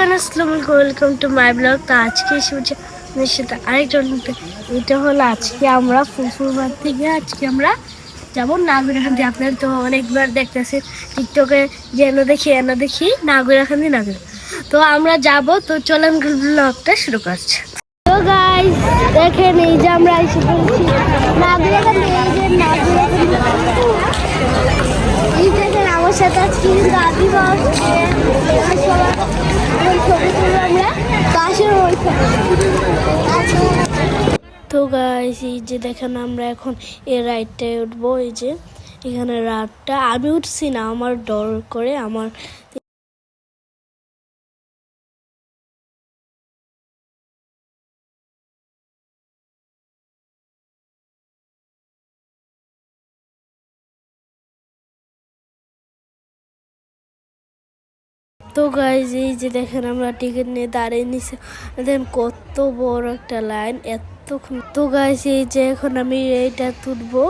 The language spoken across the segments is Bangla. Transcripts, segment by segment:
এভরিওয়ান, আসসালামু আলাইকুম, ওয়েলকাম টু মাই ব্লগ। তো আজকে এসেছি আপনাদের সাথে আরেকটা এটা হলো আজকে আমরা ফুলফুলবাদ থেকে আজকে আমরা যাবো নাগরাখান্দি। আপনারা তো অনেকবার দেখতেছেন টিকটকে যেন দেখি এনে দেখি নাগরাখান্দি নাগর। তো আমরা যাব, তো চলেন ব্লগটা শুরু করছি। তো গাইস দেখেন, এই যে আমরা এসে পড়েছি নাগরাখান্দি। এই দেখেন আমার সাথে আজকে দাদি তো গাইস এই যে দেখেন আমরা এখন এই রাইডটায় উঠবো। এই যে এখানে রাতটা আমি উঠছি না, আমার ডর করে আমার। তো গাইস এই যে দেখেন আমরা টিকিট নিয়ে দাঁড়িয়ে নিছি, দেখেন কত বড় একটা লাইন এতক্ষণ। তো গাইস এই যে এখন আমি এইটা তুলবো।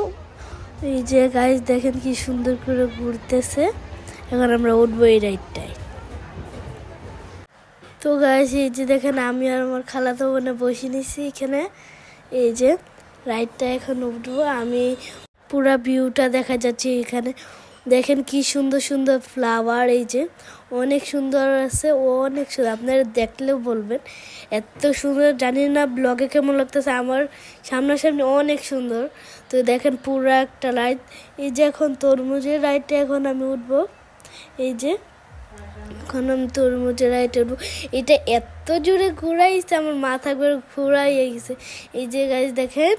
এই যে গাইস দেখেন কি সুন্দর করে ঘুরতেছে। এখন আমরা উঠবো এই রাইডটায়। তো গাইস এই যে দেখেন আমি আর আমার খালাতো বোনে বসে নিছি এখানে। এই যে রাইডটা এখন উঠবো আমি, পুরা ভিউটা দেখা যাচ্ছে এখানে। দেখেন কি সুন্দর সুন্দর ফ্লাওয়ার, এই যে অনেক সুন্দর আছে, ও অনেক সুন্দর, আপনারা দেখলেও বলবেন এত সুন্দর। জানি না ব্লগে কেমন লাগতেছে, আমার সামনাসামনি অনেক সুন্দর। তো দেখেন পুরা একটা রাইড। এই যে এখন তরমুজের রাইডটা এখন আমি উঠবো। এই যে এখন আমি তরমুজের রাইডে উঠবো। এটা এত জোরে ঘুরাইছে আমার মাথা ঘুরে ঘুরাইয়ে গেছে। এই যে গাইস দেখেন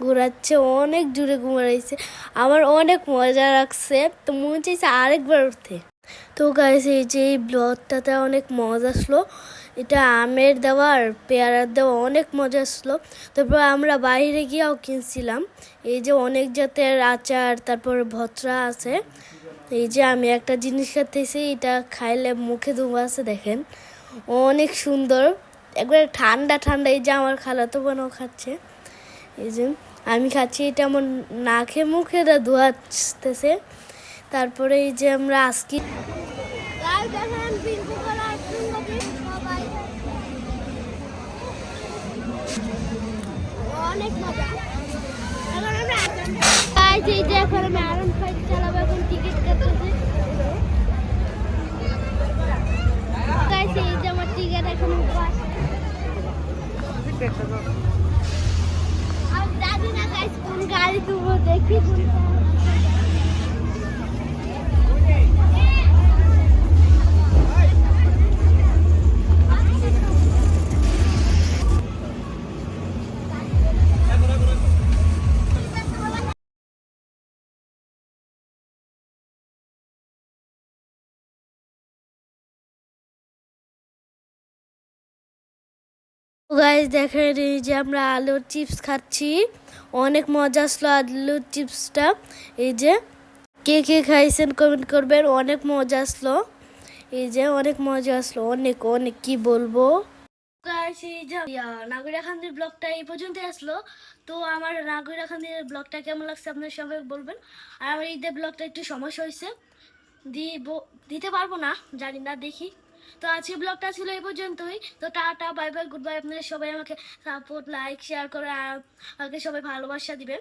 ঘোরাচ্ছে, অনেক জোরে ঘুরাইছে, আমার অনেক মজা লাগছে। তো মনে চাইছে আরেকবার উঠতে। তো গাইস এই যে এই ব্লগটাতে অনেক মজা আসলো। এটা আমের দেওয়া আর পেয়ারার দেওয়া অনেক মজা আসলো। তারপর আমরা বাইরে গিয়েও কিনছিলাম। এই যে অনেক জাতের আচার, তারপর ভত্রা আছে। এই যে আমি একটা জিনিস খাইতেছি, এটা খাইলে মুখে ধোঁয়া আছে, দেখেন অনেক সুন্দর, একবারে ঠান্ডা ঠান্ডা। এই যে আমার খালাতো বোনও খাচ্ছে। এই যে আমি খাচ্ছি, এটা আমার নাকে মুখে ধোঁয়া আসতেছে। তারপরে এই যে আমরা আজকে অনেক মজা। এই যে এখন আমি আরাম ফাইট চালাবো, এখন টিকিট কাটতেছি। এই যে আমার টিকিট এখন আমি জানি না গাইস কোন গাড়ি তুলবো, দেখি গাইস দেখেন। এই যে আমরা আলুর চিপস খাচ্ছি, অনেক মজা আসলো আলুর চিপসটা। এই যে কে কে খাইছেন কমেন্ট করবেন, অনেক মজা আসলো। এই যে অনেক মজা আসলো, অনেক অনেক কি বলবো। গাইস এই যে নাগরাখান্দির ব্লগটা এই পর্যন্ত আসলো। তো আমার নাগরাখান্দির ব্লগটা কেমন লাগছে আপনারা সবাই বলবেন। আর আমার ঈদের ব্লগটা একটু সমস্যা হয়েছে, দিতে পারবো না, জানি না, দেখি। তো আজকে ব্লগটা ছিল এই পর্যন্তই। তো tata, bye bye, good bye. আপনারা সবাই আমাকে সাপোর্ট, লাইক, শেয়ার করে আমাকে সবাই ভালোবাসা দিবেন।